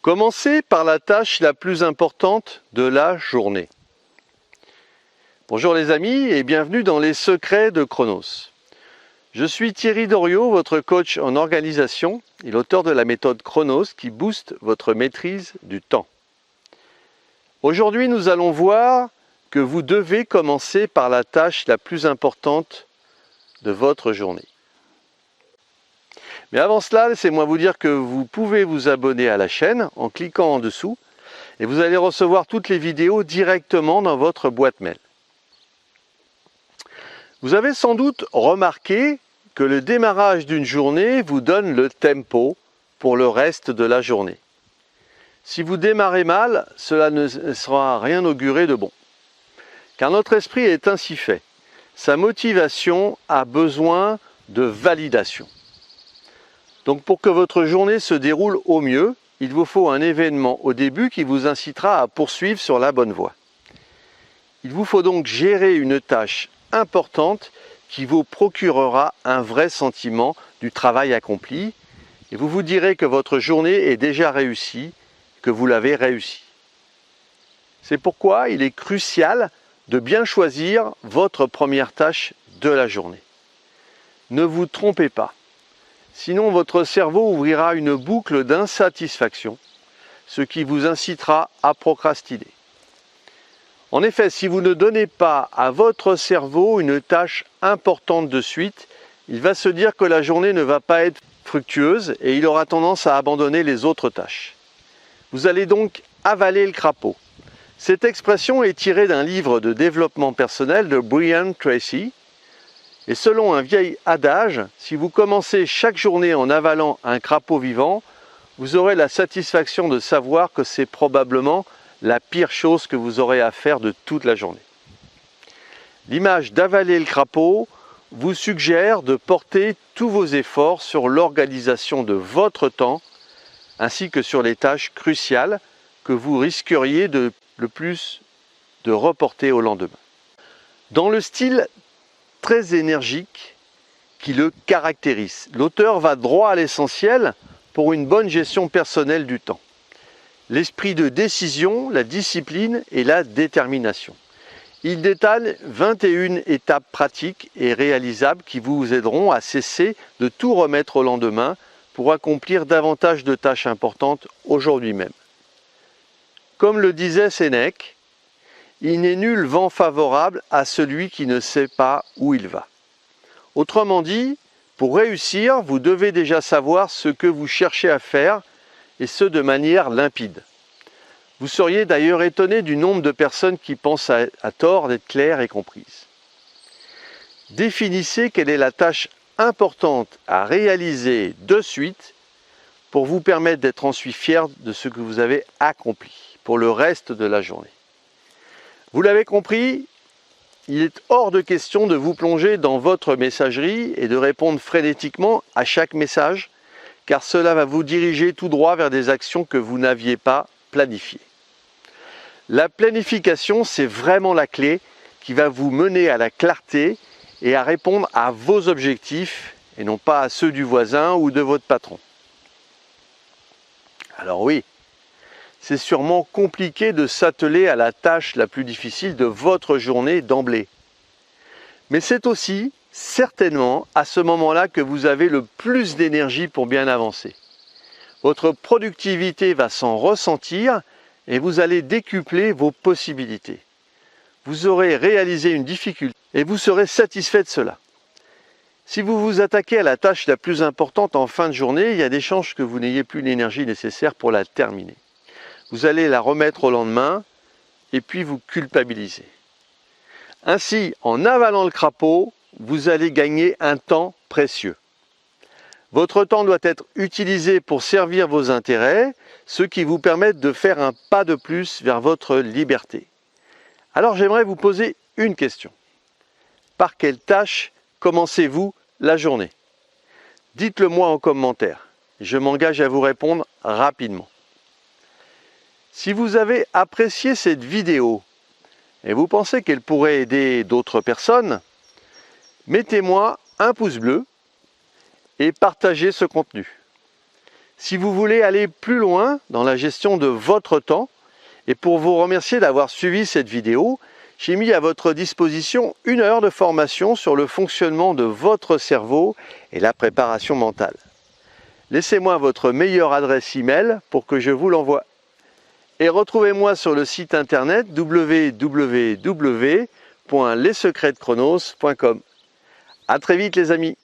Commencez par la tâche la plus importante de la journée. Bonjour les amis et bienvenue dans les secrets de Chronos. Je suis Thierry Doriot, votre coach en organisation et l'auteur de la méthode Chronos qui booste votre maîtrise du temps. Aujourd'hui, nous allons voir que vous devez commencer par la tâche la plus importante de votre journée. Mais avant cela, laissez-moi vous dire que vous pouvez vous abonner à la chaîne en cliquant en dessous et vous allez recevoir toutes les vidéos directement dans votre boîte mail. Vous avez sans doute remarqué que le démarrage d'une journée vous donne le tempo pour le reste de la journée. Si vous démarrez mal, cela ne sera rien auguré de bon. Car notre esprit est ainsi fait. Sa motivation a besoin de validation. Donc pour que votre journée se déroule au mieux, il vous faut un événement au début qui vous incitera à poursuivre sur la bonne voie. Il vous faut donc gérer une tâche importante qui vous procurera un vrai sentiment du travail accompli et vous vous direz que votre journée est déjà réussie, que vous l'avez réussi. C'est pourquoi il est crucial de bien choisir votre première tâche de la journée. Ne vous trompez pas. Sinon, votre cerveau ouvrira une boucle d'insatisfaction, ce qui vous incitera à procrastiner. En effet, si vous ne donnez pas à votre cerveau une tâche importante de suite, il va se dire que la journée ne va pas être fructueuse et il aura tendance à abandonner les autres tâches. Vous allez donc avaler le crapaud. Cette expression est tirée d'un livre de développement personnel de Brian Tracy. Et selon un vieil adage, si vous commencez chaque journée en avalant un crapaud vivant, vous aurez la satisfaction de savoir que c'est probablement la pire chose que vous aurez à faire de toute la journée. L'image d'avaler le crapaud vous suggère de porter tous vos efforts sur l'organisation de votre temps, ainsi que sur les tâches cruciales que vous risqueriez le plus de reporter au lendemain. Dans le style très énergique qui le caractérise, l'auteur va droit à l'essentiel pour une bonne gestion personnelle du temps. L'esprit de décision, la discipline et la détermination. Il détaille 21 étapes pratiques et réalisables qui vous aideront à cesser de tout remettre au lendemain pour accomplir davantage de tâches importantes aujourd'hui même. Comme le disait Sénèque, il n'est nul vent favorable à celui qui ne sait pas où il va. Autrement dit, pour réussir, vous devez déjà savoir ce que vous cherchez à faire et ce de manière limpide. Vous seriez d'ailleurs étonné du nombre de personnes qui pensent à tort d'être claires et comprises. Définissez quelle est la tâche importante à réaliser de suite pour vous permettre d'être ensuite fier de ce que vous avez accompli pour le reste de la journée. Vous l'avez compris, il est hors de question de vous plonger dans votre messagerie et de répondre frénétiquement à chaque message, car cela va vous diriger tout droit vers des actions que vous n'aviez pas planifiées. La planification, c'est vraiment la clé qui va vous mener à la clarté et à répondre à vos objectifs et non pas à ceux du voisin ou de votre patron. Alors oui, c'est sûrement compliqué de s'atteler à la tâche la plus difficile de votre journée d'emblée. Mais c'est aussi, certainement, à ce moment-là que vous avez le plus d'énergie pour bien avancer. Votre productivité va s'en ressentir et vous allez décupler vos possibilités. Vous aurez réalisé une difficulté et vous serez satisfait de cela. Si vous vous attaquez à la tâche la plus importante en fin de journée, il y a des chances que vous n'ayez plus l'énergie nécessaire pour la terminer. Vous allez la remettre au lendemain et puis vous culpabiliser. Ainsi, en avalant le crapaud, vous allez gagner un temps précieux. Votre temps doit être utilisé pour servir vos intérêts, ce qui vous permet de faire un pas de plus vers votre liberté. Alors j'aimerais vous poser une question. Par quelle tâche commencez-vous la journée? Dites-le moi en commentaire. Je m'engage à vous répondre rapidement. Si vous avez apprécié cette vidéo et vous pensez qu'elle pourrait aider d'autres personnes, mettez-moi un pouce bleu et partagez ce contenu. Si vous voulez aller plus loin dans la gestion de votre temps, et pour vous remercier d'avoir suivi cette vidéo, j'ai mis à votre disposition 1 heure de formation sur le fonctionnement de votre cerveau et la préparation mentale. Laissez-moi votre meilleure adresse email pour que je vous l'envoie. Et retrouvez-moi sur le site internet www.lessecretsdechronos.com. À très vite les amis.